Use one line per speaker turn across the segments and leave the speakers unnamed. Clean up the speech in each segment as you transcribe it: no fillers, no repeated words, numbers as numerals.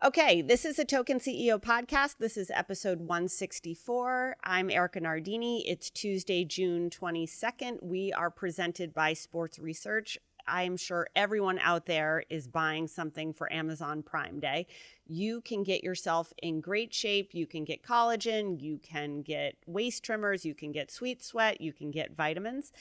Okay, this is a Token CEO podcast. This is episode 164. I'm Erika Nardini. It's Tuesday, June 22nd. We are presented by Sports Research. I'm sure everyone out there is buying something for Amazon Prime Day. You can get yourself in great shape. You can get collagen. You can get waist trimmers. You can get sweet sweat. You can get vitamins.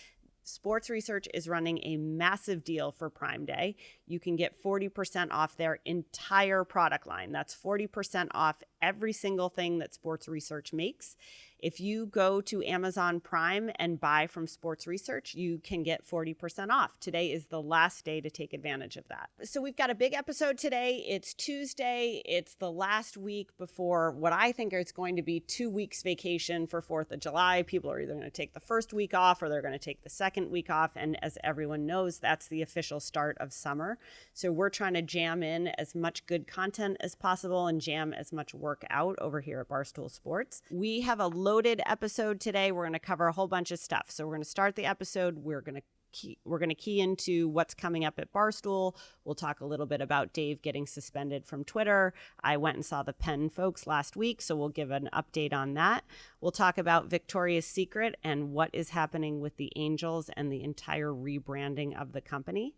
Sports Research is running a massive deal for Prime Day. You can get 40% off their entire product line. That's 40% off every single thing that Sports Research makes. If you go to Amazon Prime and buy from Sports Research, you can get 40% off. Today is the last day to take advantage of that. So we've got a big episode today. It's Tuesday. It's the last week before what I think is going to be 2 weeks vacation for 4th of July. People are either going to take the first week off or they're going to take the second week off. And as everyone knows, that's the official start of summer. So we're trying to jam in as much good content as possible and jam as much work out over here at Barstool Sports. We have a loaded episode today. We're going to cover a whole bunch of stuff. So we're going to start the episode. We're going to key into what's coming up at Barstool. We'll talk a little bit about Dave getting suspended from Twitter. I went and saw the Penn folks last week, so we'll give an update on that. We'll talk about Victoria's Secret and what is happening with the Angels and the entire rebranding of the company.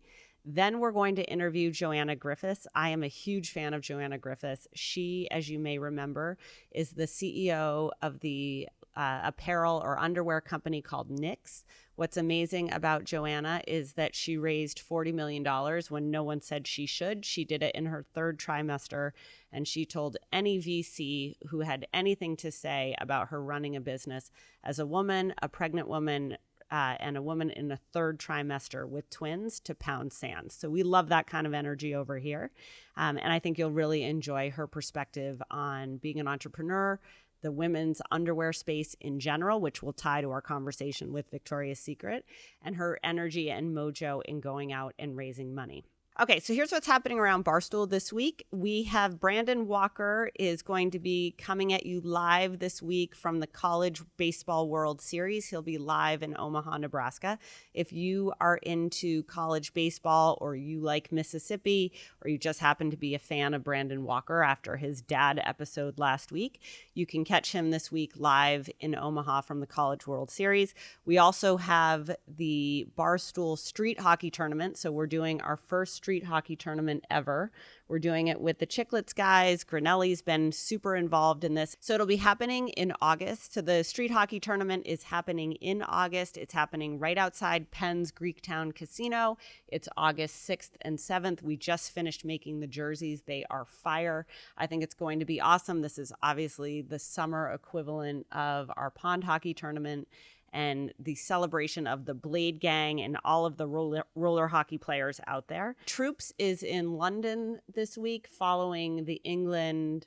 Then we're going to interview Joanna Griffiths. I am a huge fan of Joanna Griffiths. She, as you may remember, is the CEO of the apparel or underwear company called Knix. What's amazing about Joanna is that she raised $40 million when no one said she should. She did it in her third trimester, and she told any VC who had anything to say about her running a business as a woman, a pregnant woman, and a woman in the third trimester with twins to pound sand. So we love that kind of energy over here. And I think you'll really enjoy her perspective on being an entrepreneur, the women's underwear space in general, which will tie to our conversation with Victoria's Secret, and her energy and mojo in going out and raising money. Okay, so here's what's happening around Barstool this week. We have Brandon Walker is going to be coming at you live this week from the College Baseball World Series. He'll be live in Omaha, Nebraska. If you are into college baseball or you like Mississippi or you just happen to be a fan of Brandon Walker after his dad episode last week, you can catch him this week live in Omaha from the College World Series. We also have the Barstool Street Hockey Tournament. So we're doing our first street hockey tournament ever. We're doing it with the Chicklets guys. Grinelli's been super involved in this. So it'll be happening in August. So the street hockey tournament is happening in August. It's happening right outside Penn's Greektown Casino. It's August 6th and 7th. We just finished making the jerseys. They are fire. I think it's going to be awesome. This is obviously the summer equivalent of our pond hockey tournament and the celebration of the Blade Gang and all of the roller hockey players out there. Troops is in London this week following the England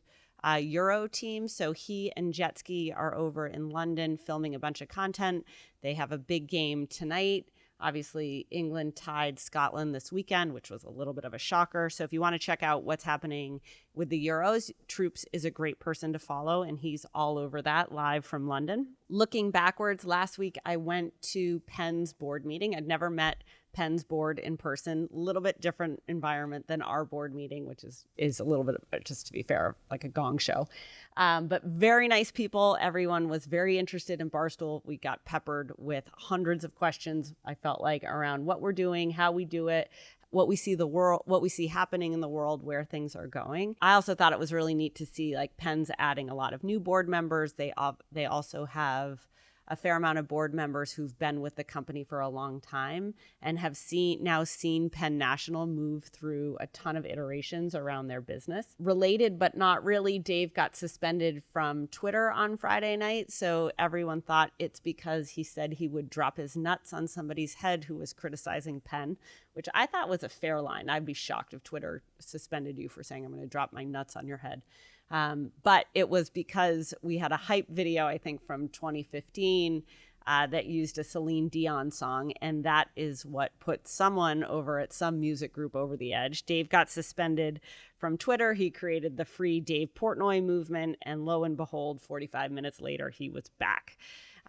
Euro team. So he and Jetski are over in London filming a bunch of content. They have a big game tonight. Obviously, England tied Scotland this weekend, which was a little bit of a shocker. So if you want to check out what's happening with the Euros, Troops is a great person to follow, and he's all over that live from London. Looking backwards, last week I went to Penn's board meeting. I'd never met Penn's board in person. A little bit different environment than our board meeting, which is a little bit, just to be fair, like a gong show. But very nice people. Everyone was very interested in Barstool. We got peppered with hundreds of questions, I felt like, around what we're doing, how we do it, what we see happening in the world, where things are going. I also thought it was really neat to see like Penn's adding a lot of new board members. They also have a fair amount of board members who've been with the company for a long time and have seen Penn National move through a ton of iterations around their business. Related, but not really, Dave got suspended from Twitter on Friday night. So everyone thought it's because he said he would drop his nuts on somebody's head who was criticizing Penn, which I thought was a fair line. I'd be shocked if Twitter suspended you for saying, I'm going to drop my nuts on your head. But it was because we had a hype video, I think, from 2015 that used a Celine Dion song, and that is what put someone over at some music group over the edge. Dave got suspended from Twitter. He created the Free Dave Portnoy movement, and lo and behold, 45 minutes later, he was back.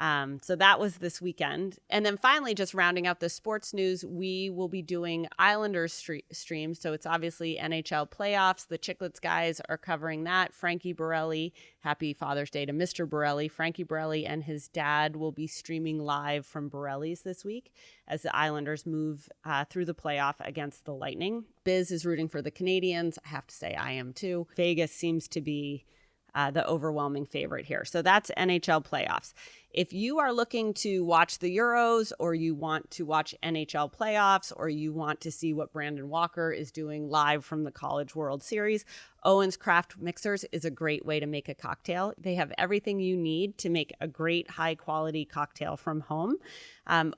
So that was this weekend. And then finally, just rounding out the sports news, we will be doing Islanders stream. So it's obviously NHL playoffs. The Chicklets guys are covering that. Frankie Borelli, happy Father's Day to Mr. Borelli. Frankie Borelli and his dad will be streaming live from Borelli's this week as the Islanders move through the playoff against the Lightning. Biz is rooting for the Canadians. I have to say I am too. Vegas seems to be the overwhelming favorite here. So that's NHL playoffs. If you are looking to watch the Euros, or you want to watch NHL playoffs, or you want to see what Brandon Walker is doing live from the College World Series, Owen's Craft Mixers is a great way to make a cocktail. They have everything you need to make a great high quality cocktail from home.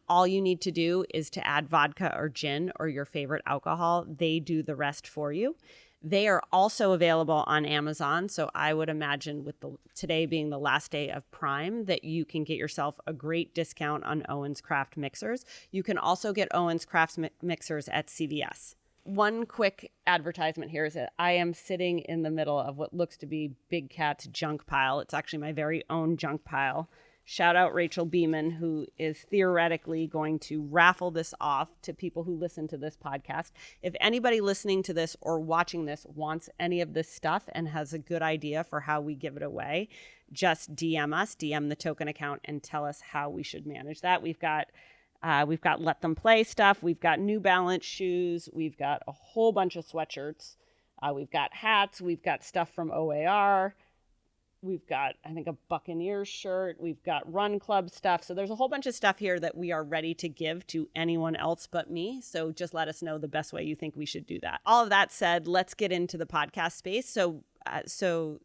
All you need to do is to add vodka or gin or your favorite alcohol. They do the rest for you. They are also available on Amazon. So I would imagine with today being the last day of Prime that you can get yourself a great discount on Owen's Craft Mixers. You can also get Owen's Craft Mixers at CVS. One quick advertisement here is that I am sitting in the middle of what looks to be Big Cat's junk pile. It's actually my very own junk pile. Shout out Rachel Beeman, who is theoretically going to raffle this off to people who listen to this podcast. If anybody listening to this or watching this wants any of this stuff and has a good idea for how we give it away, just DM us, DM the token account, and tell us how we should manage that. We've got Let Them Play stuff. We've got New Balance shoes. We've got a whole bunch of sweatshirts. We've got hats. We've got stuff from OAR. We've got, I think, a Buccaneers shirt. We've got Run Club stuff. So there's a whole bunch of stuff here that we are ready to give to anyone else but me. So just let us know the best way you think we should do that. All of that said, let's get into the podcast space. So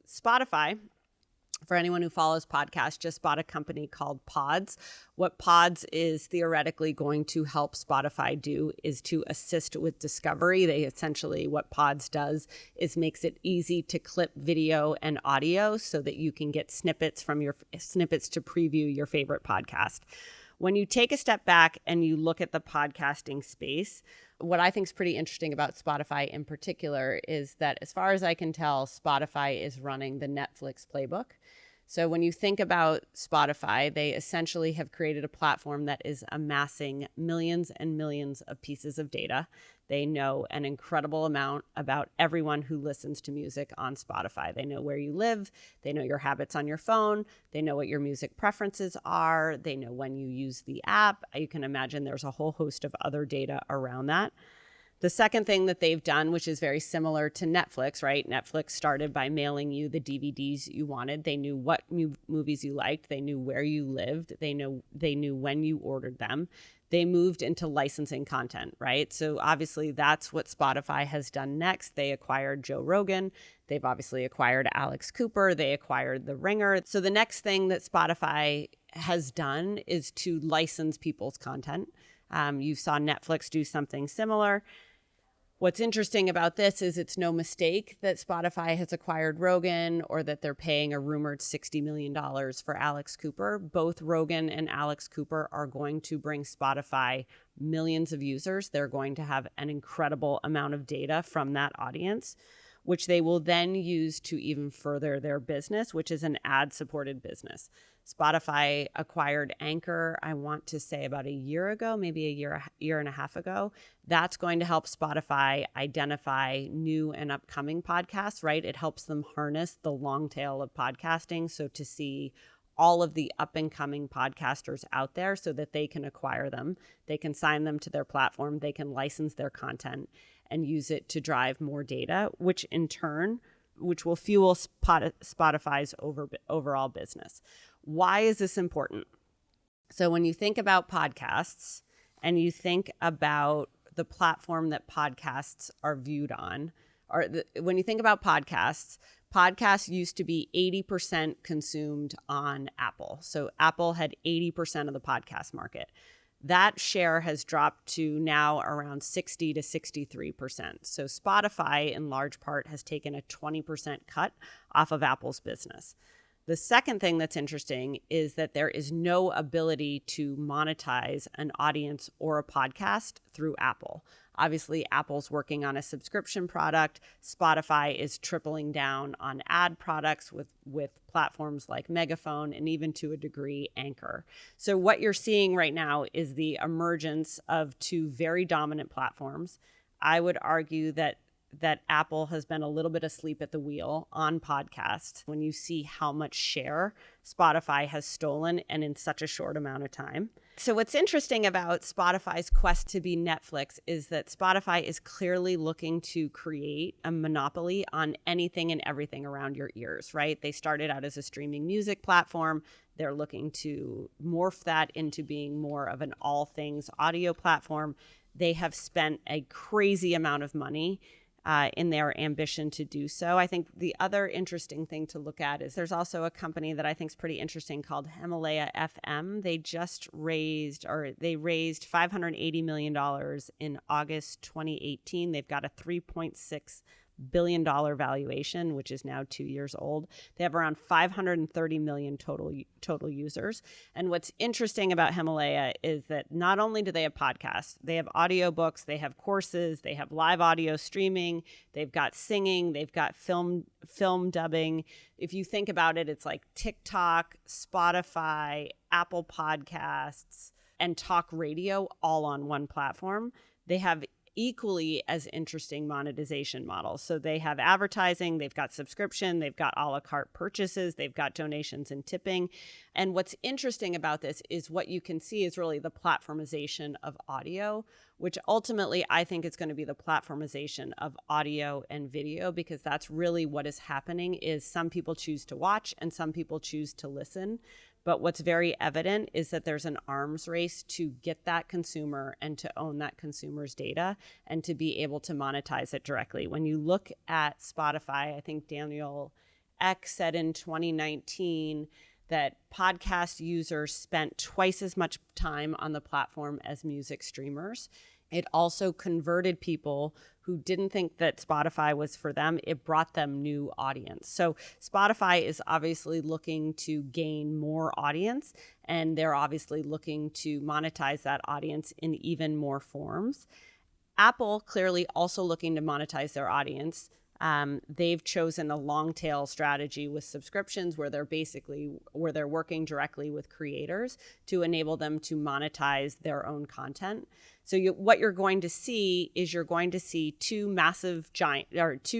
Spotify, for anyone who follows podcasts, just bought a company called Pods. What Pods is theoretically going to help Spotify do is to assist with discovery. What Pods does is makes it easy to clip video and audio so that you can get snippets to preview your favorite podcast. When you take a step back and you look at the podcasting space, what I think is pretty interesting about Spotify in particular is that, as far as I can tell, Spotify is running the Netflix playbook. So when you think about Spotify, they essentially have created a platform that is amassing millions and millions of pieces of data. They know an incredible amount about everyone who listens to music on Spotify. They know where you live. They know your habits on your phone. They know what your music preferences are. They know when you use the app. You can imagine there's a whole host of other data around that. The second thing that they've done, which is very similar to Netflix, right? Netflix started by mailing you the DVDs you wanted. They knew what movies you liked. They knew where you lived. They knew when you ordered them. They moved into licensing content, right? So obviously that's what Spotify has done next. They acquired Joe Rogan. They've obviously acquired Alex Cooper. They acquired The Ringer. So the next thing that Spotify has done is to license people's content. You saw Netflix do something similar. What's interesting about this is it's no mistake that Spotify has acquired Rogan or that they're paying a rumored $60 million for Alex Cooper. Both Rogan and Alex Cooper are going to bring Spotify millions of users. They're going to have an incredible amount of data from that audience, which they will then use to even further their business, which is an ad-supported business. Spotify acquired Anchor, I want to say about a year ago, maybe a year and a half ago. That's going to help Spotify identify new and upcoming podcasts, right? It helps them harness the long tail of podcasting. So to see all of the up and coming podcasters out there so that they can acquire them, they can sign them to their platform, they can license their content and use it to drive more data, which will fuel Spotify's overall business. Why is this important? So when you think about podcasts and you think about the platform that podcasts are viewed on, when you think about podcasts used to be 80% consumed on Apple. So Apple had 80% of the podcast market. That share has dropped to now around 60 to 63%. So Spotify, in large part, has taken a 20% cut off of Apple's business. The second thing that's interesting is that there is no ability to monetize an audience or a podcast through Apple. Obviously, Apple's working on a subscription product. Spotify is tripling down on ad products with platforms like Megaphone and even to a degree Anchor. So what you're seeing right now is the emergence of two very dominant platforms. I would argue that Apple has been a little bit asleep at the wheel on podcasts when you see how much share Spotify has stolen and in such a short amount of time. So what's interesting about Spotify's quest to be Netflix is that Spotify is clearly looking to create a monopoly on anything and everything around your ears, right? They started out as a streaming music platform. They're looking to morph that into being more of an all things audio platform. They have spent a crazy amount of money in their ambition to do so. I think the other interesting thing to look at is there's also a company that I think is pretty interesting called Himalaya Fm. They raised $580 million in August 2018. They've got a $3.6 billion valuation, which is now 2 years old. They have around 530 million total users. And what's interesting about Himalaya is that not only do they have podcasts, they have audiobooks, they have courses, they have live audio streaming, they've got singing, they've got film dubbing. If you think about it, it's like TikTok, Spotify, Apple Podcasts, and talk radio all on one platform. They have equally as interesting monetization models. So they have advertising, they've got subscription, they've got a la carte purchases, they've got donations and tipping. And what's interesting about this is what you can see is really the platformization of audio, which ultimately I think is going to be the platformization of audio and video, because that's really what is happening is some people choose to watch and some people choose to listen. But what's very evident is that there's an arms race to get that consumer and to own that consumer's data and to be able to monetize it directly. When you look at Spotify, I think Daniel Ek said in 2019 that podcast users spent twice as much time on the platform as music streamers. It also converted people who didn't think that Spotify was for them. It brought them new audience. So Spotify is obviously looking to gain more audience, and they're obviously looking to monetize that audience in even more forms. Apple clearly also looking to monetize their audience. They've chosen a long tail strategy with subscriptions where they're working directly with creators to enable them to monetize their own content. So what you're going to see is two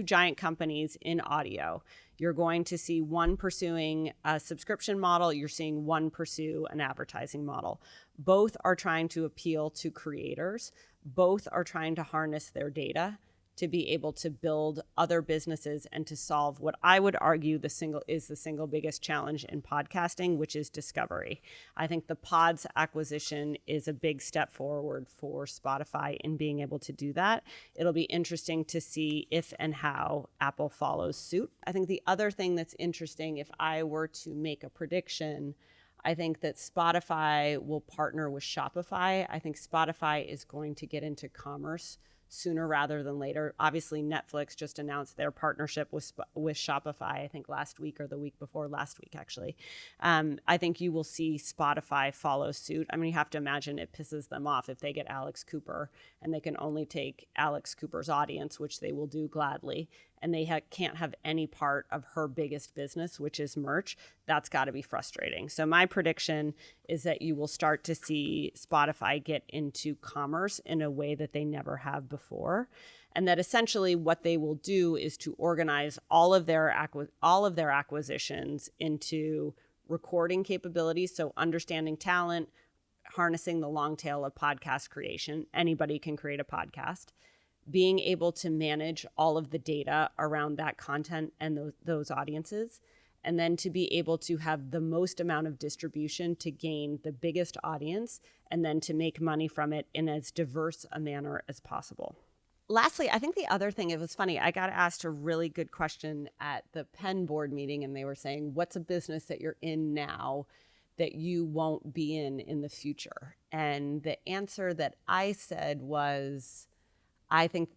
giant companies in audio. You're going to see one pursuing a subscription model. You're seeing one pursue an advertising model. Both are trying to appeal to creators. Both are trying to harness their data to be able to build other businesses and to solve what I would argue the single biggest challenge in podcasting, which is discovery. I think the Pods acquisition is a big step forward for Spotify in being able to do that. It'll be interesting to see if and how Apple follows suit. I think the other thing that's interesting, if I were to make a prediction, I think that Spotify will partner with Shopify. I think Spotify is going to get into commerce sooner rather than later. Obviously, Netflix just announced their partnership with Shopify, I think last week or the week before last week, actually. I think you will see Spotify follow suit. I mean, you have to imagine it pisses them off if they get Alex Cooper and they can only take Alex Cooper's audience, which they will do gladly, and they can't have any part of her biggest business, which is merch. That's got to be frustrating. So my prediction is that you will start to see Spotify get into commerce in a way that they never have before. And that essentially what they will do is to organize all of their acquisitions into recording capabilities. So understanding talent, harnessing the long tail of podcast creation. Anybody can create a podcast. Being able to manage all of the data around that content and those audiences, and then to be able to have the most amount of distribution to gain the biggest audience, and then to make money from it in as diverse a manner as possible. Lastly, I think the other thing, it was funny, I got asked a really good question at the Penn board meeting, and they were saying, what's a business that you're in now that you won't be in the future? And the answer that I said was, I think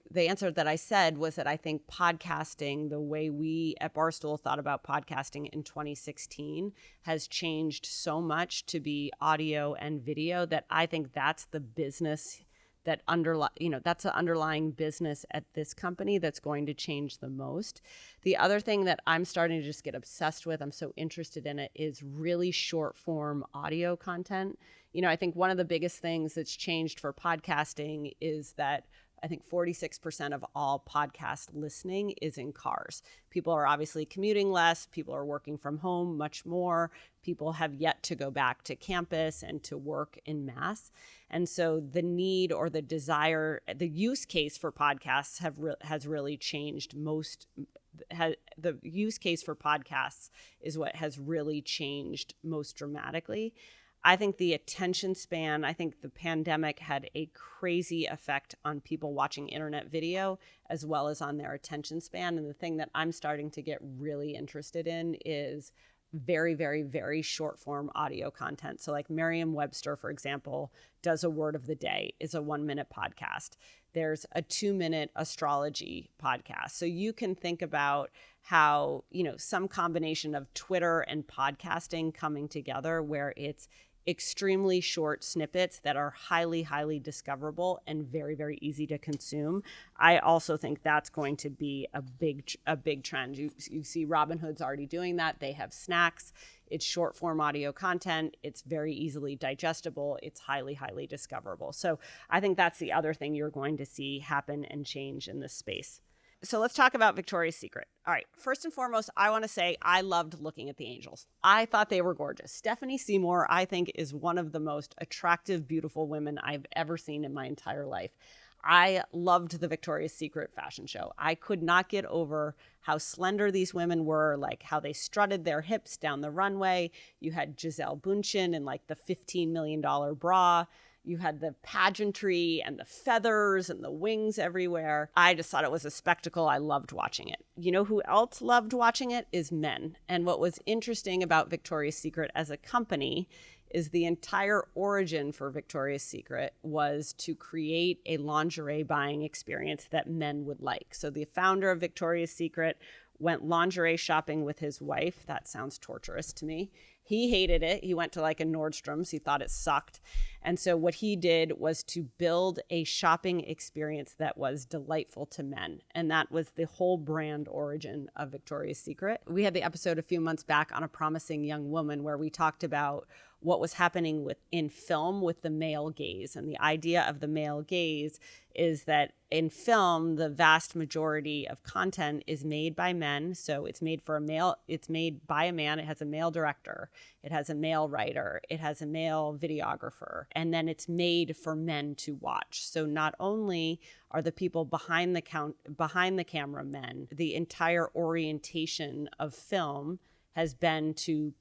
podcasting, the way we at Barstool thought about podcasting in 2016, has changed so much to be audio and video that I think that's the business that's the underlying business at this company that's going to change the most. The other thing that I'm starting to just get obsessed with, I'm so interested in it, is really short form audio content. I think one of the biggest things that's changed for podcasting is that I think 46% of all podcast listening is in cars. People are obviously commuting less. People are working from home much more. People have yet to go back to campus and to work in mass. And so the need or the desire, the use case for podcasts has really changed the use case for podcasts is what has really changed most dramatically. I think the attention span, I think the pandemic had a crazy effect on people watching internet video as well as on their attention span. And the thing that I'm starting to get really interested in is very, very, very short form audio content. So like Merriam-Webster, for example, does a word of the day, is a 1-minute podcast. There's a 2-minute astrology podcast. So you can think about how, some combination of Twitter and podcasting coming together where it's extremely short snippets that are highly, highly discoverable and very, very easy to consume. I also think that's going to be a big trend. You see Robinhood's already doing that. They have snacks. It's short form audio content. It's very easily digestible. It's highly, highly discoverable. So I think that's the other thing you're going to see happen and change in this space. So let's talk about Victoria's Secret. All right. First and foremost, I want to say I loved looking at the angels. I thought they were gorgeous. Stephanie Seymour, I think, is one of the most attractive, beautiful women I've ever seen in my entire life. I loved the Victoria's Secret fashion show. I could not get over how slender these women were, like how they strutted their hips down the runway. You had Gisele Bündchen in like the $15 million bra. You had the pageantry and the feathers and the wings everywhere. I just thought it was a spectacle. I loved watching it. You know who else loved watching it is men. And what was interesting about Victoria's Secret as a company is the entire origin for Victoria's Secret was to create a lingerie buying experience that men would like. So the founder of Victoria's Secret went lingerie shopping with his wife. That sounds torturous to me. He hated it. He went to like a Nordstrom's. He thought it sucked. And so what he did was to build a shopping experience that was delightful to men. And that was the whole brand origin of Victoria's Secret. We had the episode a few months back on A Promising Young Woman where we talked about what was happening in film with the male gaze. And the idea of the male gaze is that in film, the vast majority of content is made by men. So it's made for a male, it's made by a man. It has a male director. It has a male writer. It has a male videographer. And then it's made for men to watch. So not only are the people behind the camera men, the entire orientation of film has been to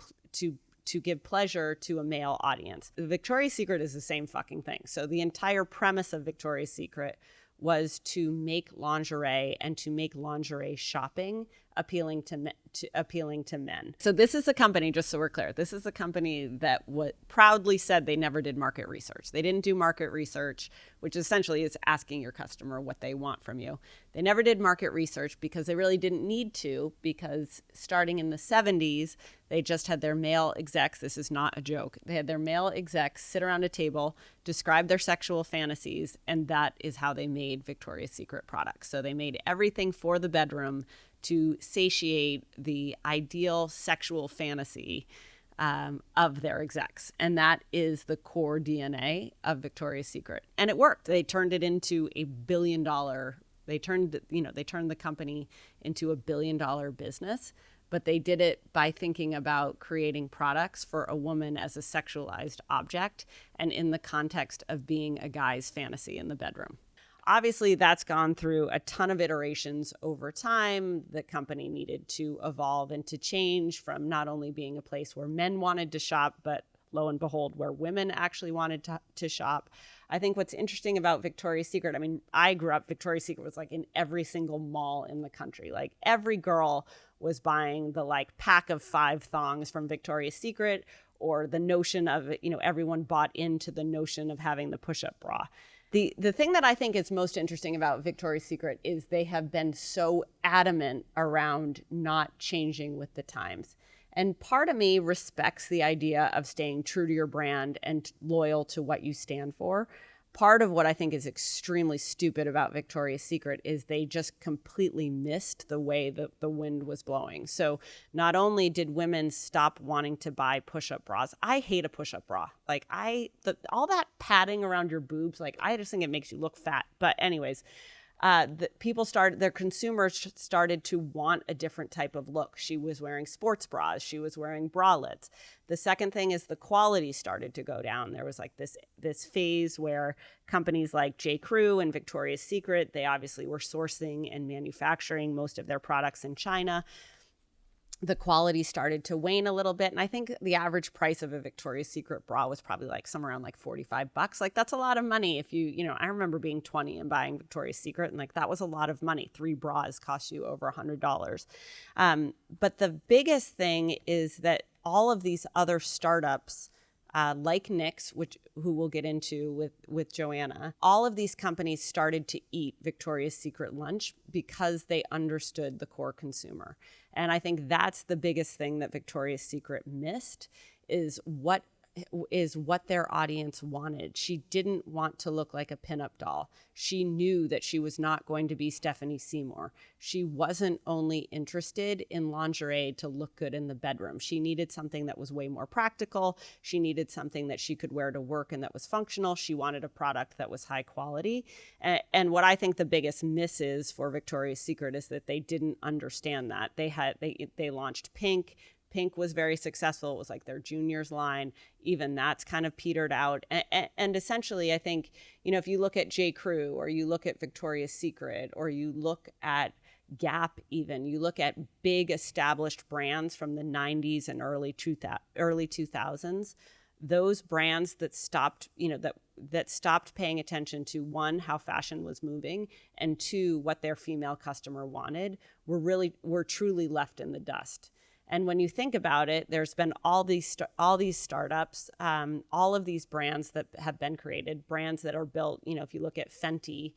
give pleasure to a male audience. Victoria's Secret is the same fucking thing. So the entire premise of Victoria's Secret was to make lingerie and to make lingerie shopping appealing to men. So this is a company, just so we're clear, this is a company that proudly said they never did market research. They didn't do market research, which essentially is asking your customer what they want from you. They never did market research because they really didn't need to, because starting in the 70s, they just had their male execs, this is not a joke, they had their male execs sit around a table, describe their sexual fantasies, and that is how they made Victoria's Secret products. So they made everything for the bedroom to satiate the ideal sexual fantasy of their execs. And that is the core DNA of Victoria's Secret. And it worked. They turned it into a $1 billion, they turned the company into $1 billion business, but they did it by thinking about creating products for a woman as a sexualized object and in the context of being a guy's fantasy in the bedroom. Obviously, that's gone through a ton of iterations over time. The company needed to evolve and to change from not only being a place where men wanted to shop, but lo and behold, where women actually wanted to shop. I think what's interesting about Victoria's Secret, I mean, I grew up, Victoria's Secret was like in every single mall in the country. Like every girl was buying the like pack of 5 thongs from Victoria's Secret, or the notion of, everyone bought into the notion of having the push-up bra. The thing that I think is most interesting about Victoria's Secret is they have been so adamant around not changing with the times. And part of me respects the idea of staying true to your brand and loyal to what you stand for. part of what I think is extremely stupid about Victoria's Secret is they just completely missed the way that the wind was blowing. So not only did women stop wanting to buy push-up bras, I hate a push-up bra. Like all that padding around your boobs, like I just think it makes you look fat. But anyways, their consumers started to want a different type of look. She was wearing sports bras. She was wearing bralettes. The second thing is the quality started to go down. There was like this phase where companies like J.Crew and Victoria's Secret, they obviously were sourcing and manufacturing most of their products in China. The quality started to wane a little bit. And I think the average price of a Victoria's Secret bra was probably like somewhere around like $45. Like that's a lot of money. If I remember being 20 and buying Victoria's Secret and like that was a lot of money. 3 bras cost you over $100. But the biggest thing is that all of these other startups like Knix, who we'll get into with Joanna, all of these companies started to eat Victoria's Secret lunch because they understood the core consumer. And I think that's the biggest thing that Victoria's Secret missed is what their audience wanted. She didn't want to look like a pinup doll. She knew that she was not going to be Stephanie Seymour. She wasn't only interested in lingerie to look good in the bedroom. She needed something that was way more practical. She needed something that she could wear to work and that was functional. She wanted a product that was high quality. And what I think the biggest miss is for Victoria's Secret is that they didn't understand that. They launched Pink. Pink was very successful. It was like their juniors line. Even that's kind of petered out. And essentially, I think, if you look at J.Crew or you look at Victoria's Secret or you look at Gap even, you look at big established brands from the 90s and early 2000s, those brands that stopped, that stopped paying attention to, one, how fashion was moving, and two, what their female customer wanted, were truly left in the dust. And when you think about it, there's been all these startups, all of these brands that have been created, brands that are built, if you look at Fenty,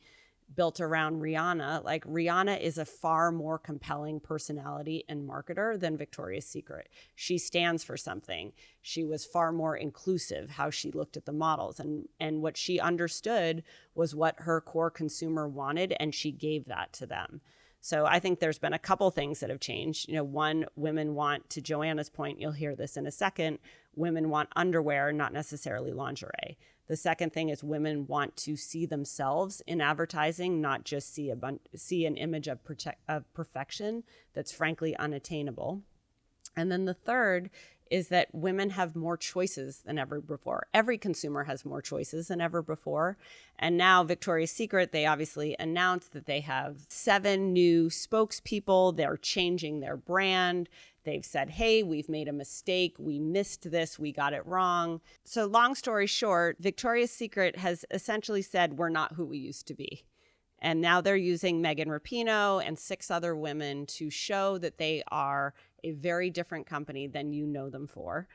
built around Rihanna, like Rihanna is a far more compelling personality and marketer than Victoria's Secret. She stands for something. She was far more inclusive, how she looked at the models. And what she understood was what her core consumer wanted, and she gave that to them. So I think there's been a couple things that have changed. One, women want, to Joanna's point, you'll hear this in a second, women want underwear, not necessarily lingerie. The second thing is women want to see themselves in advertising, not just see an image of perfection that's frankly unattainable. And then the third is that women have more choices than ever before. Every consumer has more choices than ever before. And now Victoria's Secret, they obviously announced that they have 7 new spokespeople. They're changing their brand. They've said, hey, we've made a mistake. We missed this. We got it wrong. So long story short, Victoria's Secret has essentially said, we're not who we used to be. And now they're using Megan Rapinoe and 6 other women to show that they are a very different company than you know them for.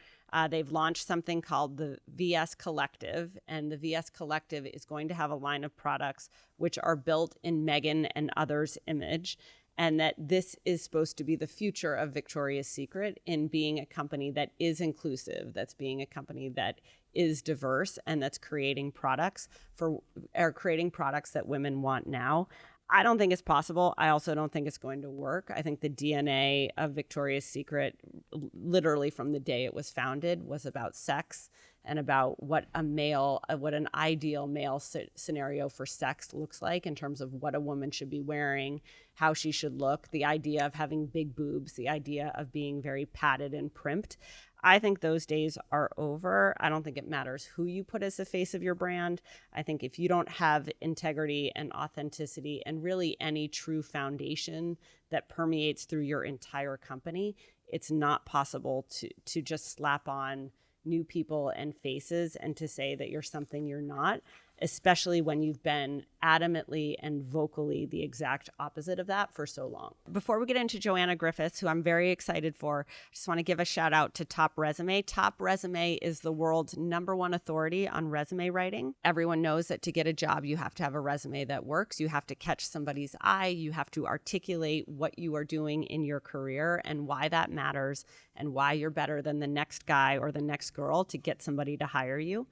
They've launched something called the VS Collective, and the VS Collective is going to have a line of products which are built in Megan and others' image, and that this is supposed to be the future of Victoria's Secret in being a company that is inclusive, that's being a company that is diverse, and that's creating products that women want now. I don't think it's possible. I also don't think it's going to work. I think the DNA of Victoria's Secret, literally from the day it was founded, was about sex and about what an ideal male scenario for sex looks like in terms of what a woman should be wearing, how she should look, the idea of having big boobs, the idea of being very padded and primped. I think those days are over. I don't think it matters who you put as the face of your brand. I think if you don't have integrity and authenticity and really any true foundation that permeates through your entire company, it's not possible to just slap on new people and faces and to say that you're something you're not, especially when you've been adamantly and vocally the exact opposite of that for so long. Before we get into Joanna Griffiths, who I'm very excited for, I just want to give a shout out to Top Resume. Top Resume is the world's #1 authority on resume writing. Everyone knows that to get a job, you have to have a resume that works. You have to catch somebody's eye. You have to articulate what you are doing in your career and why that matters and why you're better than the next guy or the next girl to get somebody to hire you.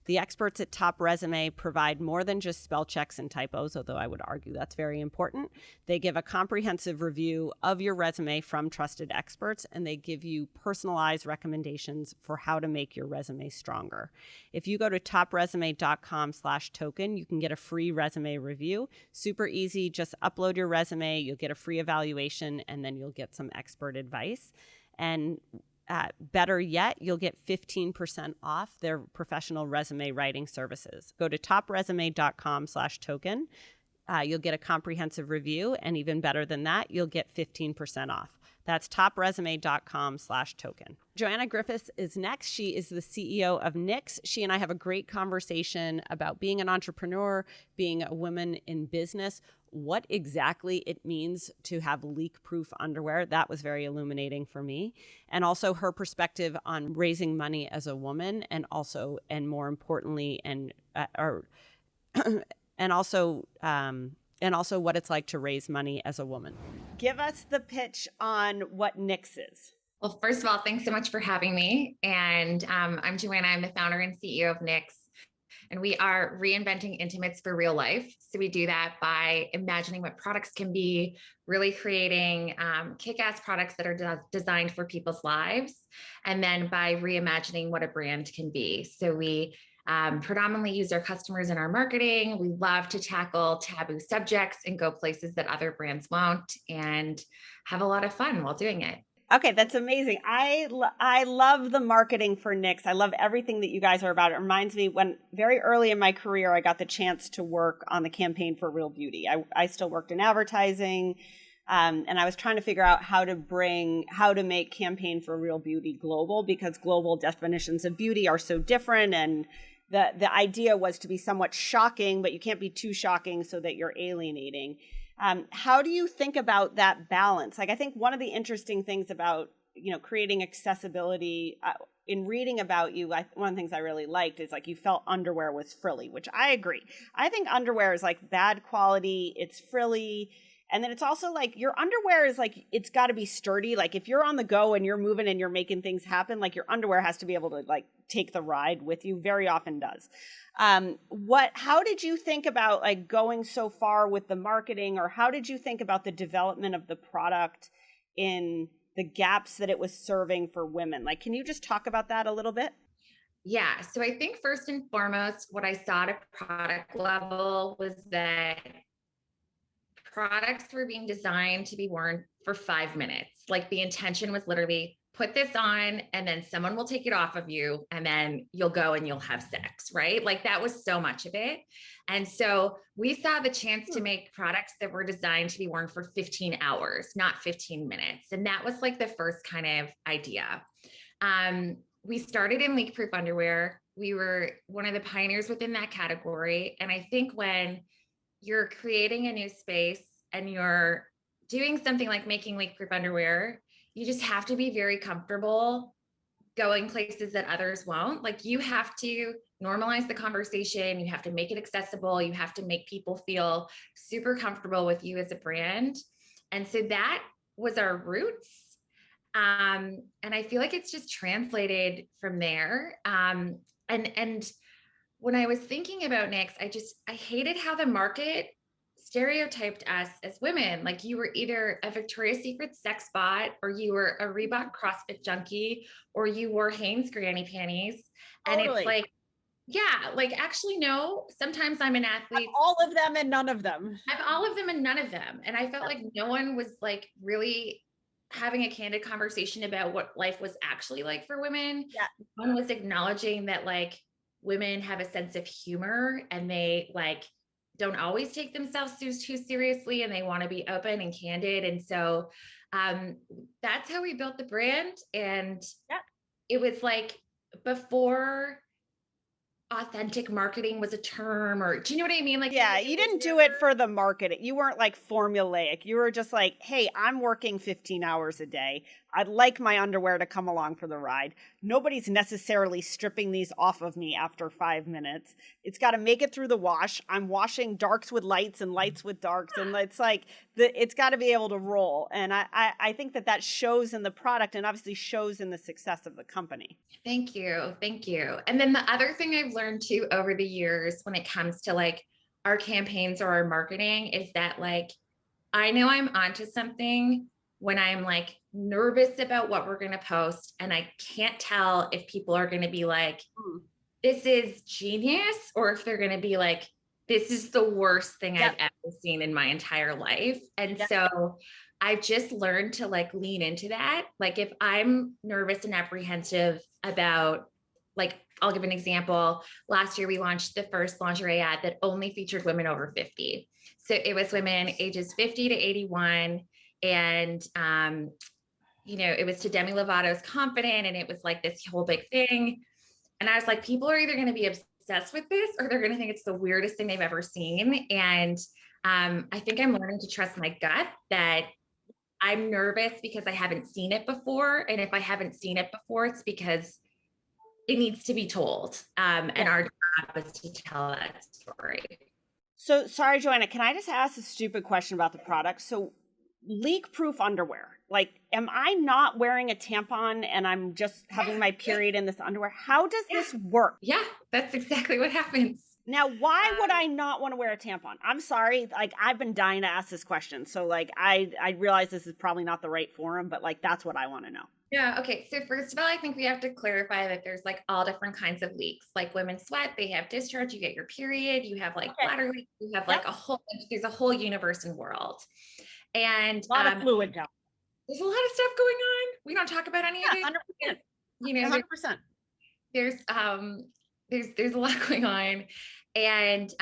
The experts at Top Resume provide more than just spell checks and typos, although I would argue that's very important. They give a comprehensive review of your resume from trusted experts, and they give you personalized recommendations for how to make your resume stronger. If you go to topresume.com/token, you can get a free resume review. Super easy. Just upload your resume. You'll get a free evaluation, and then you'll get some expert advice. And better yet, you'll get 15% off their professional resume writing services. Go to topresume.com/token. You'll get a comprehensive review, and even better than that, you'll get 15% off. That's topresume.com/token. Joanna Griffiths is next. She is the CEO of Knix. She and I have a great conversation about being an entrepreneur, being a woman in business, what exactly it means to have leak-proof underwear. That was very illuminating for me. And also her perspective on raising money as a woman, and also, and more importantly, and also what it's like to raise money as a woman. Give us the pitch on what Knix is.
Well, first of all, thanks so much for having me. And I'm Joanna. I'm the founder and CEO of Knix. And we are reinventing intimates for real life. So we do that by imagining what products can be, really creating kick-ass products that are designed for people's lives, and then by reimagining what a brand can be. So we predominantly use our customers in our marketing. We love to tackle taboo subjects and go places that other brands won't, and have a lot of fun while doing it.
Okay, that's amazing. I love the marketing for Knix. I love everything that you guys are about. It reminds me when very early in my career, I got the chance to work on the campaign for Real Beauty. I still worked in advertising, and I was trying to figure out how to make campaign for Real Beauty global, because global definitions of beauty are so different. And the idea was to be somewhat shocking, but you can't be too shocking so that you're alienating. How do you think about that balance? Like, I think one of the interesting things about, creating accessibility, in reading about you, one of the things I really liked is like you felt underwear was frilly, which I agree. I think underwear is like bad quality. It's frilly. And then it's also like your underwear is like, it's got to be sturdy. Like if you're on the go and you're moving and you're making things happen, like your underwear has to be able to like take the ride with you. Very often does. How did you think about like going so far with the marketing, or how did you think about the development of the product in the gaps that it was serving for women? Like, can you just talk about that a little bit?
Yeah. So I think first and foremost, what I saw at a product level was that products were being designed to be worn for 5 minutes. Like the intention was literally put this on and then someone will take it off of you and then you'll go and you'll have sex, right? Like that was so much of it. And so we saw the chance to make products that were designed to be worn for 15 hours, not 15 minutes. And that was like the first kind of idea. We started in leak-proof underwear. We were one of the pioneers within that category. And I think when you're creating a new space and you're doing something like making leak-proof underwear, you just have to be very comfortable going places that others won't. Like you have to normalize the conversation. You have to make it accessible. You have to make people feel super comfortable with you as a brand. And so that was our roots. And I feel like it's just translated from there. And when I was thinking about Knix, I hated how the market stereotyped us as women. Like you were either a Victoria's Secret sex bot, or you were a Reebok CrossFit junkie, or you wore Hanes granny panties. And
Totally.
It's like, yeah, like actually, no, sometimes I'm an athlete.
I'm all of them and none of them.
I'm all of them and none of them. And I felt like no one was like really having a candid conversation about what life was actually like for women.
Yeah.
No one was acknowledging that like women have a sense of humor and they like don't always take themselves too seriously, and they want to be open and candid. And so that's how we built the brand. And it was like before authentic marketing was a term, or do you know what I mean? Like,
yeah, you didn't do it for the market. You weren't like formulaic. You were just like, hey, I'm working 15 hours a day. I'd like my underwear to come along for the ride. Nobody's necessarily stripping these off of me after 5 minutes. It's got to make it through the wash. I'm washing darks with lights and lights with darks. And it's like, it's got to be able to roll. And I think that shows in the product and obviously shows in the success of the company.
Thank you. Thank you. And then the other thing I've learned too over the years when it comes to like our campaigns or our marketing is that like, I know I'm onto something when I'm like nervous about what we're going to post. And I can't tell if people are going to be like, this is genius, or if they're going to be like, this is the worst thing I've ever seen in my entire life. And so I've just learned to like lean into that. Like if I'm nervous and apprehensive about, like, I'll give an example. Last year, we launched the first lingerie ad that only featured women over 50. So it was women ages 50 to 81. And, it was to Demi Lovato's Confident. And it was like this whole big thing. And I was like, people are either going to be obsessed with this or they're going to think it's the weirdest thing they've ever seen. And I think I'm learning to trust my gut that I'm nervous because I haven't seen it before. And if I haven't seen it before, it's because it needs to be told. And our job is to tell that story.
So sorry, Joanna, can I just ask a stupid question about the product? So leak-proof underwear, like, am I not wearing a tampon and I'm just having my period in this underwear? How does this work?
Yeah, that's exactly what happens.
Now, why would I not want to wear a tampon? I'm sorry. Like, I've been dying to ask this question. So like, I realize this is probably not the right forum, but like, that's what I want to know.
Yeah. Okay. So first of all, I think we have to clarify that there's like all different kinds of leaks. Like women sweat, they have discharge, you get your period, you have like bladder leaks, you have like there's a whole universe and world. And
a lot of fluid down.
There's a lot of stuff going on. We don't talk about any of it.
100%. 100%.
There's a lot going on. And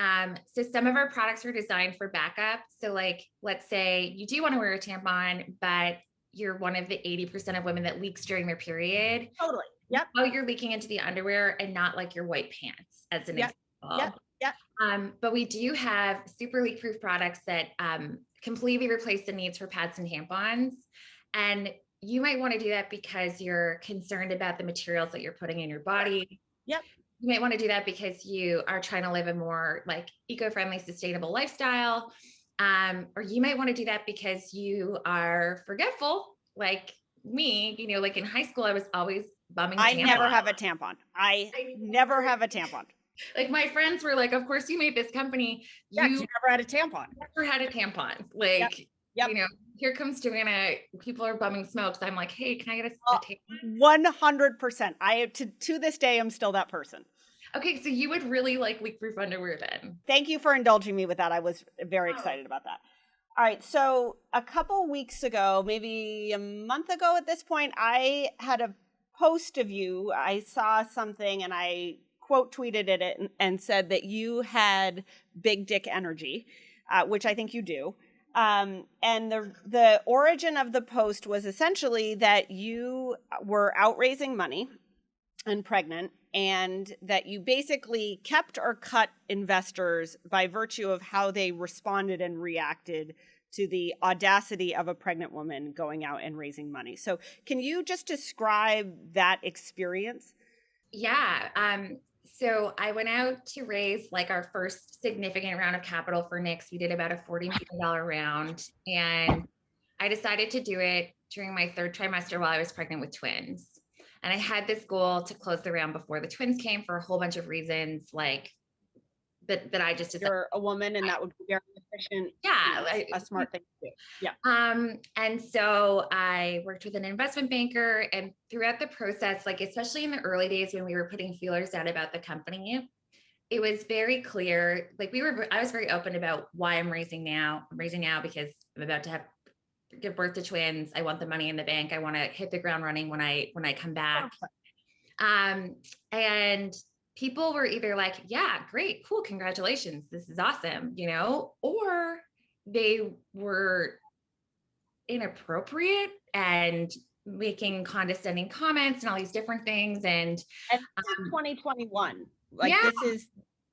so some of our products are designed for backup. So like, let's say you do want to wear a tampon, but you're one of the 80% of women that leaks during their period.
Totally. Yep.
Oh, you're leaking into the underwear and not like your white pants as an example.
Yep.
But we do have super leak proof products that completely replace the needs for pads and tampons. And you might want to do that because you're concerned about the materials that you're putting in your body.
Yep.
You might want to do that because you are trying to live a more like eco-friendly, sustainable lifestyle. Or you might want to do that because you are forgetful, like me. Like in high school, I was always bumming.
I never have a tampon. I never have a tampon.
Like my friends were like, of course you made this company.
You never had a tampon.
Never had a tampon. Like, here comes Joanna. People are bumming smokes. I'm like, hey, can I get a tampon?
100%. I to this day am still that person.
Okay, so you would really like leak-proof underwear then.
Thank you for indulging me with that. I was very excited about that. All right, so a couple weeks ago, maybe a month ago at this point, I had a post of you. I saw something and I quote tweeted it and said that you had big dick energy, which I think you do. And the origin of the post was essentially that you were out raising money and pregnant, and that you basically kept or cut investors by virtue of how they responded and reacted to the audacity of a pregnant woman going out and raising money. So can you just describe that experience?
Yeah. So I went out to raise like our first significant round of capital for Knix. We did about a $40 million round, and I decided to do it during my third trimester while I was pregnant with twins. And I had this goal to close the round before the twins came for a whole bunch of reasons, like that I just decided.
You're a woman and that would be very efficient.
Yeah.
A smart thing to do. Yeah.
And so I worked with an investment banker, and throughout the process, like, especially in the early days when we were putting feelers out about the company, it was very clear, like I was very open about why I'm raising now. I'm raising now because I'm about to give birth to twins. I want the money in the bank. I want to hit the ground running when I come back. And people were either like, yeah, great, cool, congratulations, this is awesome, or they were inappropriate and making condescending comments and all these different things. And
2021, like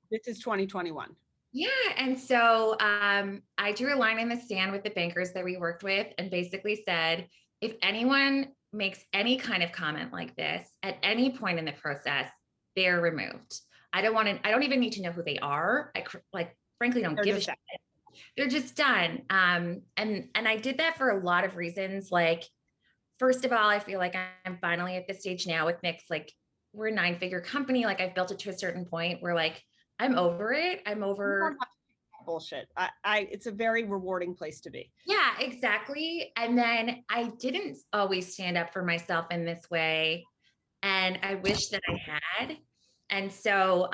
this is 2021.
Yeah. And so I drew a line in the sand with the bankers that we worked with and basically said, if anyone makes any kind of comment like this at any point in the process, they're removed. I don't even need to know who they are. I frankly don't give a shit. They're just done. And I did that for a lot of reasons. Like, first of all, I feel like I'm finally at the stage now with Knix, like we're a 9-figure company. Like I've built it to a certain point where like, I'm over it. I'm over
bullshit. It's a very rewarding place to be.
Yeah, exactly. And then I didn't always stand up for myself in this way. And I wish that I had. And so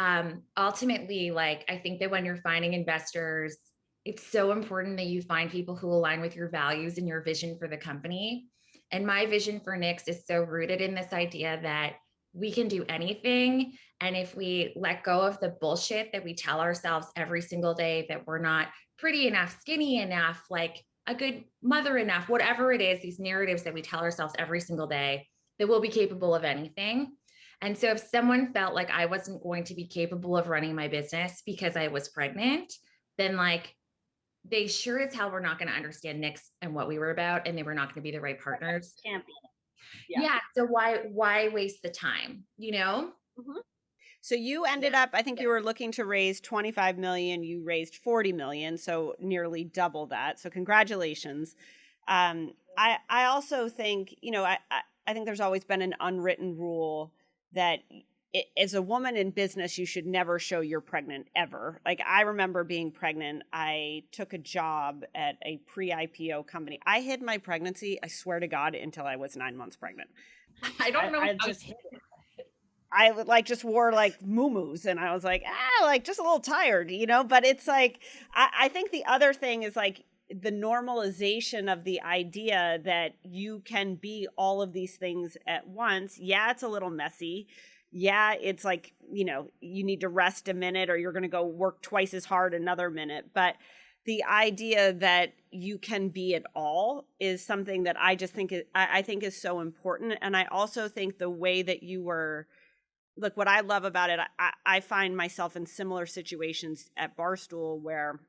ultimately, like, I think that when you're finding investors, it's so important that you find people who align with your values and your vision for the company. And my vision for Knix is so rooted in this idea that we can do anything. And if we let go of the bullshit that we tell ourselves every single day, that we're not pretty enough, skinny enough, like a good mother enough, whatever it is, these narratives that we tell ourselves every single day, that we'll be capable of anything. And so if someone felt like I wasn't going to be capable of running my business because I was pregnant, then like they sure as hell were not going to understand Knix and what we were about, and they were not going to be the right partners.
Champion.
Yeah. So why waste the time, you know?
Mm-hmm. So you ended up, I think you were looking to raise 25 million. You raised 40 million, so nearly double that. So congratulations. I also think, I think there's always been an unwritten rule that as a woman in business, you should never show you're pregnant ever. Like I remember being pregnant. I took a job at a pre-IPO company. I hid my pregnancy, I swear to God, until I was 9 months pregnant.
I don't know.
I just hid it. I like just wore like muumuus and I was like, like just a little tired, but it's like, I think the other thing is like the normalization of the idea that you can be all of these things at once. Yeah, it's a little messy. Yeah, it's like, you need to rest a minute or you're going to go work twice as hard another minute. But the idea that you can be it all is something that I just think I think is so important. And I also think the way that you were, look, what I love about it, I find myself in similar situations at Barstool where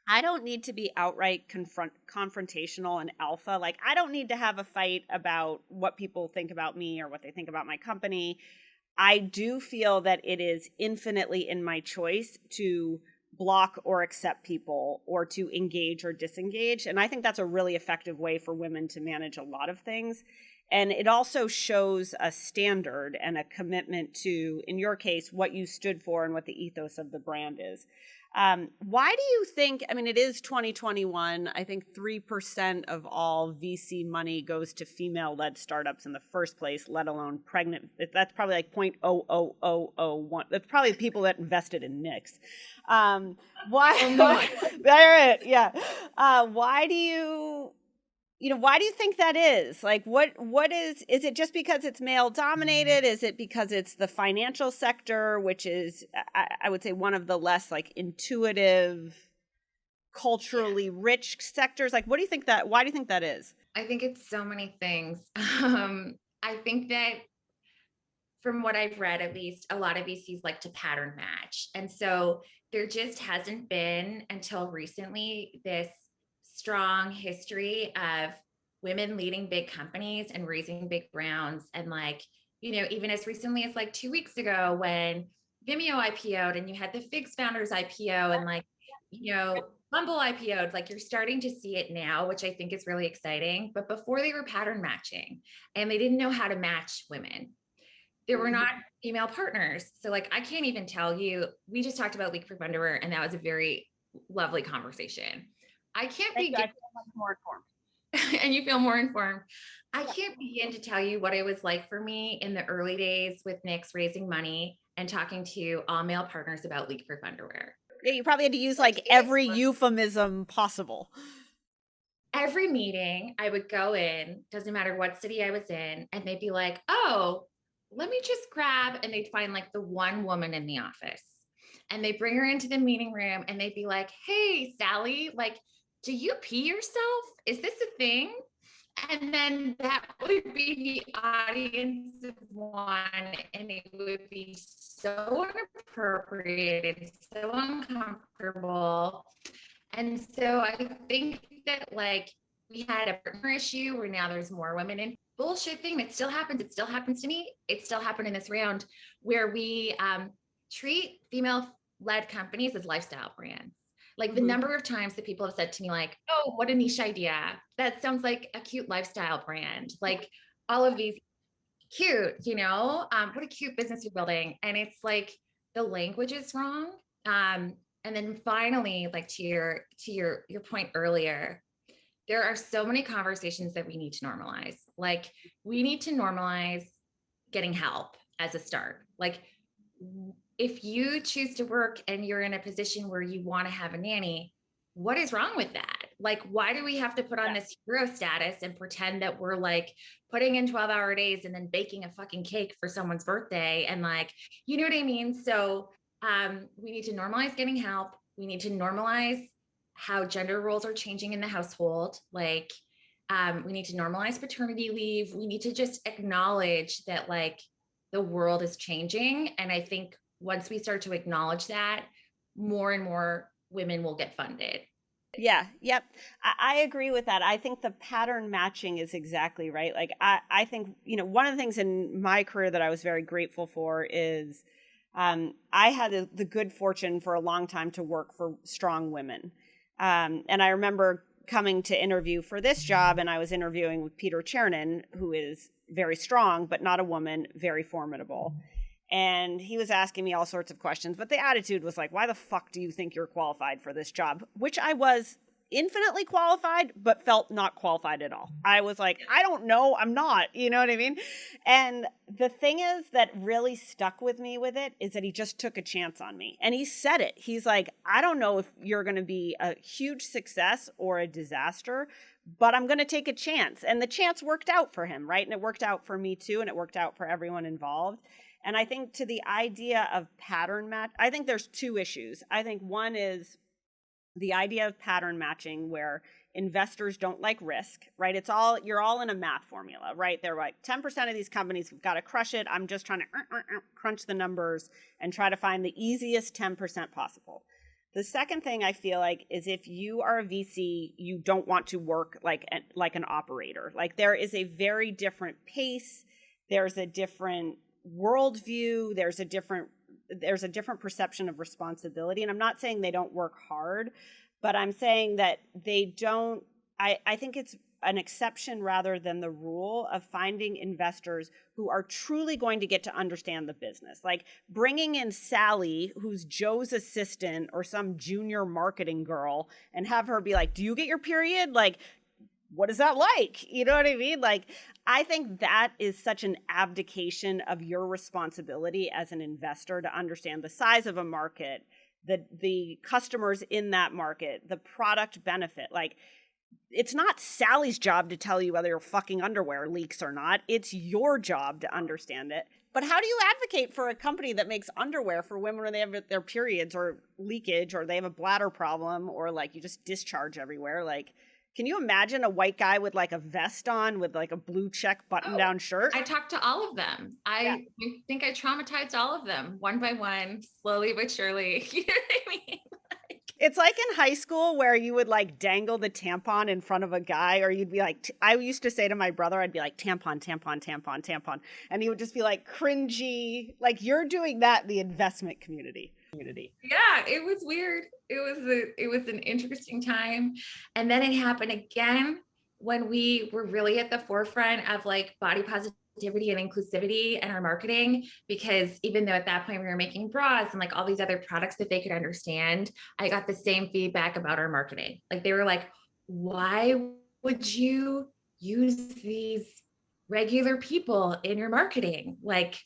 I don't need to be outright confrontational and alpha. Like, I don't need to have a fight about what people think about me or what they think about my company. I do feel that it is infinitely in my choice to block or accept people or to engage or disengage. And I think that's a really effective way for women to manage a lot of things. And it also shows a standard and a commitment to, in your case, what you stood for and what the ethos of the brand is. Why do you think, it is 2021, I think 3% of all VC money goes to female-led startups in the first place, let alone pregnant. That's probably like 0.00001. That's probably people that invested in Knix. Why? Yeah. Why do you... why do you think that is? Like, what is it just because it's male dominated? Is it because it's the financial sector, which is, I would say, one of the less like intuitive, culturally rich sectors? Like, why do you think that is?
I think it's so many things. I think that from what I've read, at least, a lot of VCs like to pattern match. And so there just hasn't been until recently this strong history of women leading big companies and raising big rounds. And like, even as recently as like 2 weeks ago when Vimeo IPO'd and you had the Figs founders IPO and like, Bumble IPO'd, like you're starting to see it now, which I think is really exciting. But before they were pattern matching and they didn't know how to match women. There were not female partners. So like, I can't even tell you, we just talked about Leak Proof Underwear and that was a very lovely conversation. I can't begin.
I feel much more informed.
And you feel more informed. I can't begin to tell you what it was like for me in the early days with Knix raising money and talking to all male partners about Leak Proof Underwear.
Yeah, you probably had to use like every euphemism possible.
Every meeting I would go in, doesn't matter what city I was in, and they'd be like, oh, let me just grab, and they'd find like the one woman in the office and they bring her into the meeting room and they'd be like, hey, Sally, like, do you pee yourself? Is this a thing? And then that would be the audience of one, and it would be so inappropriate and so uncomfortable. And so I think that like we had a partner issue where now there's more women in bullshit thing that still happens. It still happens to me. It still happened in this round where we treat female-led companies as lifestyle brands. Like the number of times that people have said to me like, oh, what a niche idea. That sounds like a cute lifestyle brand. Like all of these. cute, what a cute business you're building. And it's like the language is wrong. And then finally, like to your point earlier, there are so many conversations that we need to normalize. Like we need to normalize getting help as a start. Like if you choose to work and you're in a position where you want to have a nanny, what is wrong with that? Like, why do we have to put on this hero status and pretend that we're like putting in 12-hour days and then baking a fucking cake for someone's birthday? And like, you know what I mean? So we need to normalize getting help. We need to normalize how gender roles are changing in the household. Like, we need to normalize paternity leave. We need to just acknowledge that like the world is changing. And I think once we start to acknowledge that, more and more women will get funded.
Yeah. Yep. I agree with that. I think the pattern matching is exactly right. Like, I think, one of the things in my career that I was very grateful for is I had the good fortune for a long time to work for strong women. And I remember coming to interview for this job, and I was interviewing with Peter Chernin, who is very strong, but not a woman, very formidable. And he was asking me all sorts of questions, but the attitude was like, why the fuck do you think you're qualified for this job? Which I was infinitely qualified, but felt not qualified at all. I was like, I don't know, I'm not, you know what I mean? And the thing is that really stuck with me with it is that he just took a chance on me. And he said it. He's like, I don't know if you're going to be a huge success or a disaster, but I'm going to take a chance. And the chance worked out for him, right? And it worked out for me too, and it worked out for everyone involved. And I think to the idea of pattern match, I think there's two issues. I think one is the idea of pattern matching where investors don't like risk, right? You're all in a math formula, right? They're like 10% of these companies have got to crush it. I'm just trying to crunch the numbers and try to find the easiest 10% possible. The second thing I feel like is if you are a VC, you don't want to work like an operator. Like there is a very different pace. There's a different worldview. There's a different perception of responsibility. And I'm not saying they don't work hard, but I'm saying that they don't, I think it's an exception rather than the rule of finding investors who are truly going to get to understand the business. Like bringing in Sally, who's Joe's assistant or some junior marketing girl, and have her be like, do you get your period? Like, what is that like? You know what I mean? Like, I think that is such an abdication of your responsibility as an investor to understand the size of a market, the customers in that market, the product benefit. Like, it's not Sally's job to tell you whether your fucking underwear leaks or not. It's your job to understand it. But how do you advocate for a company that makes underwear for women when they have their periods or leakage or they have a bladder problem or like you just discharge everywhere? Like, can you imagine a white guy with like a vest on with like a blue check button down shirt?
I talked to all of them. I think I traumatized all of them one by one, slowly but surely. You know what I mean?
It's like in high school where you would like dangle the tampon in front of a guy, or you'd be like, I used to say to my brother, I'd be like, tampon, tampon, tampon, tampon. And he would just be like cringy. Like you're doing that in the investment community.
Yeah, it was weird. It was an interesting time. And then it happened again when we were really at the forefront of like body positivity and inclusivity and our marketing, because even though at that point we were making bras and like all these other products that they could understand, I got the same feedback about our marketing. Like they were like, why would you use these regular people in your marketing? Like,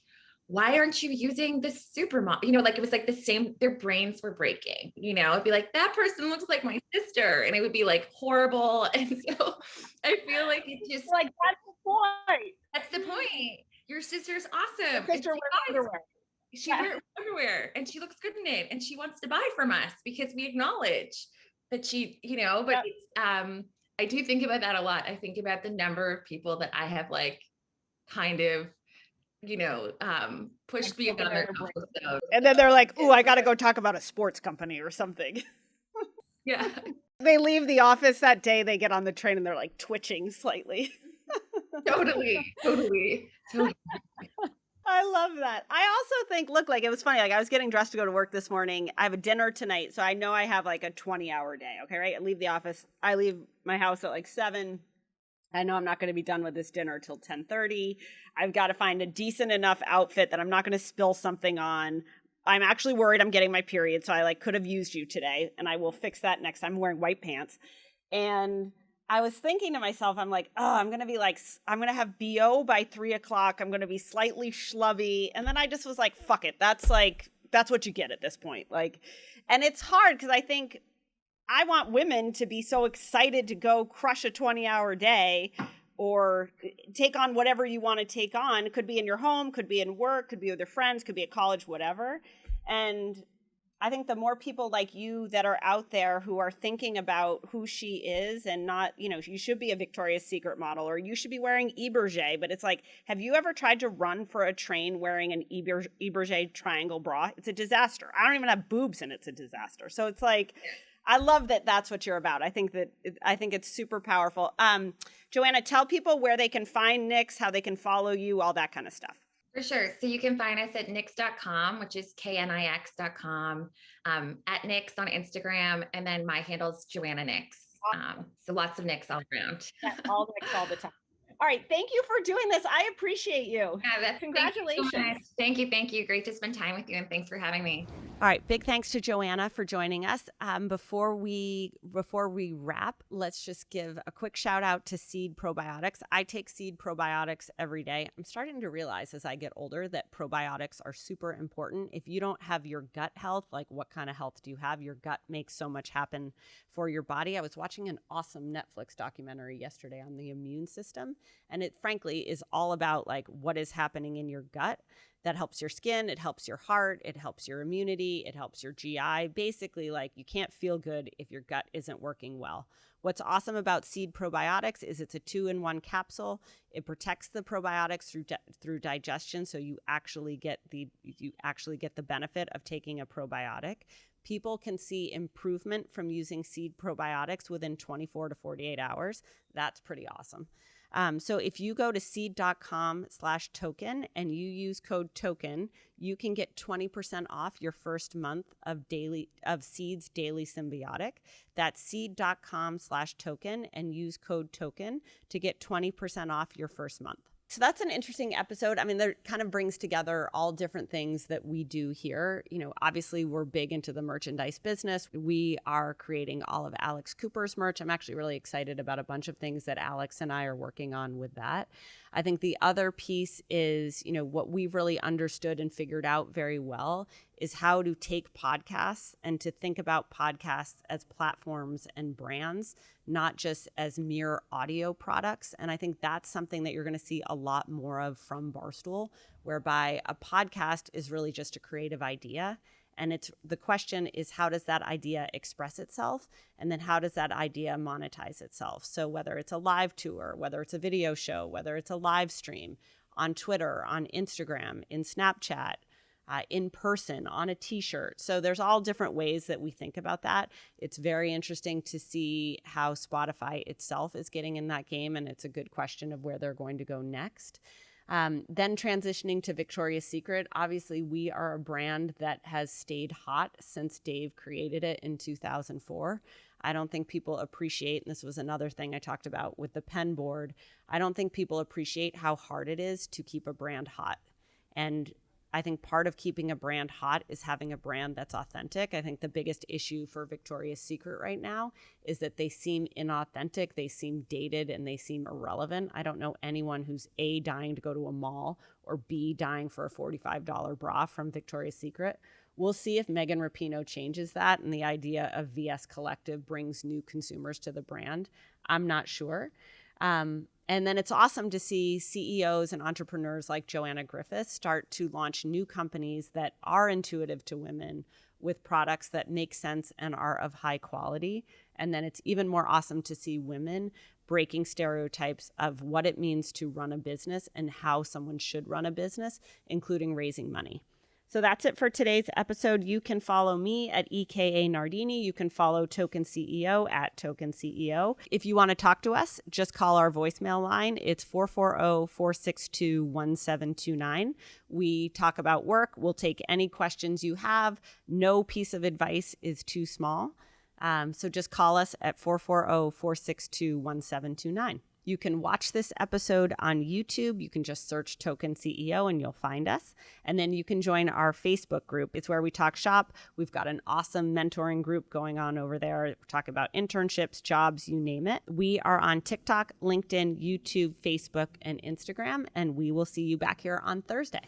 why aren't you using the supermodel? You know, like it was like the same, their brains were breaking, it'd be like, that person looks like my sister. And it would be like horrible. And so I feel like it just
like, that's the point.
That's the point. Your sister's awesome.
Sister wears underwear.
She wears underwear and she looks good in it. And she wants to buy from us because we acknowledge that she, but it's, I do think about that a lot. I think about the number of people that I have like kind of pushed beyond their comfort zone.
And then they're like, ooh, I got to go talk about a sports company or something.
Yeah.
They leave the office that day, they get on the train and they're like twitching slightly.
Totally.
I love that. I also think, look, like it was funny. Like I was getting dressed to go to work this morning. I have a dinner tonight. So I know I have like a 20-hour day. Okay. Right. I leave the office. I leave my house at like 7. I know I'm not going to be done with this dinner till 10:30. I've got to find a decent enough outfit that I'm not going to spill something on. I'm actually worried I'm getting my period, so I could have used you today, and I will fix that next time. I'm wearing white pants. And I was thinking to myself, I'm like, oh, I'm going to have BO by 3:00. I'm going to be slightly schlubby. And then I just was like, fuck it. That's what you get at this point. And it's hard because I think I want women to be so excited to go crush a 20-hour day or take on whatever you want to take on. It could be in your home, could be in work, could be with your friends, could be at college, whatever. And I think the more people like you that are out there who are thinking about who she is and not, you should be a Victoria's Secret model or you should be wearing Eberge, but it's like, have you ever tried to run for a train wearing an Eberge triangle bra? It's a disaster. I don't even have boobs and it's a disaster. So it's like, I love that that's what you're about. I think it's super powerful. Joanna, tell people where they can find Knix, how they can follow you, all that kind of stuff.
For sure. So you can find us at knix.com, which is knix.com, at Knix on Instagram. And then my handle is Joanna Knix. So lots of Knix all around.
All Knix all the time. All right. Thank you for doing this. I appreciate you.
Yeah,
congratulations.
Thank you. Thank you. Great to spend time with you. And thanks for having me.
All right. Big thanks to Joanna for joining us. Before we wrap, let's just give a quick shout out to Seed Probiotics. I take Seed Probiotics every day. I'm starting to realize as I get older that probiotics are super important. If you don't have your gut health, like what kind of health do you have? Your gut makes so much happen for your body. I was watching an awesome Netflix documentary yesterday on the immune system. And it frankly is all about like what is happening in your gut that helps your skin, it helps your heart, it helps your immunity, it helps your GI. Basically, like you can't feel good if your gut isn't working well. What's awesome about Seed Probiotics is it's a 2-in-1 capsule. It protects the probiotics through digestion, so you actually get the benefit of taking a probiotic. People can see improvement from using Seed Probiotics within 24 to 48 hours. That's pretty awesome. So if you go to seed.com/token and you use code TOKEN, you can get 20% off your first month of Seed's Daily Symbiotic. That's seed.com/token and use code TOKEN to get 20% off your first month. So that's an interesting episode. I mean, that kind of brings together all different things that we do here. Obviously we're big into the merchandise business. We are creating all of Alex Cooper's merch. I'm actually really excited about a bunch of things that Alex and I are working on with that. I think the other piece is, what we've really understood and figured out very well is how to take podcasts and to think about podcasts as platforms and brands, not just as mere audio products. And I think that's something that you're going to see a lot more of from Barstool, whereby a podcast is really just a creative idea. And the question is, how does that idea express itself? And then how does that idea monetize itself? So whether it's a live tour, whether it's a video show, whether it's a live stream on Twitter, on Instagram, in Snapchat, in person, on a t-shirt. So there's all different ways that we think about that. It's very interesting to see how Spotify itself is getting in that game. And it's a good question of where they're going to go next. Then transitioning to Victoria's Secret, obviously we are a brand that has stayed hot since Dave created it in 2004. I don't think people appreciate, and this was another thing I talked about with the pen board, I don't think people appreciate how hard it is to keep a brand hot. And I think part of keeping a brand hot is having a brand that's authentic. I think the biggest issue for Victoria's Secret right now is that they seem inauthentic, they seem dated, and they seem irrelevant. I don't know anyone who's A, dying to go to a mall, or B, dying for a $45 bra from Victoria's Secret. We'll see if Megan Rapinoe changes that and the idea of VS Collective brings new consumers to the brand. I'm not sure. And then it's awesome to see CEOs and entrepreneurs like Joanna Griffiths start to launch new companies that are intuitive to women with products that make sense and are of high quality. And then it's even more awesome to see women breaking stereotypes of what it means to run a business and how someone should run a business, including raising money. So that's it for today's episode. You can follow me at EKA Nardini. You can follow Token CEO at Token CEO. If you want to talk to us, just call our voicemail line. It's 440-462-1729. We talk about work. We'll take any questions you have. No piece of advice is too small. So just call us at 440-462-1729. You can watch this episode on YouTube. You can just search Token CEO and you'll find us. And then you can join our Facebook group. It's where we talk shop. We've got an awesome mentoring group going on over there. We're talking about internships, jobs, you name it. We are on TikTok, LinkedIn, YouTube, Facebook, and Instagram. And we will see you back here on Thursday.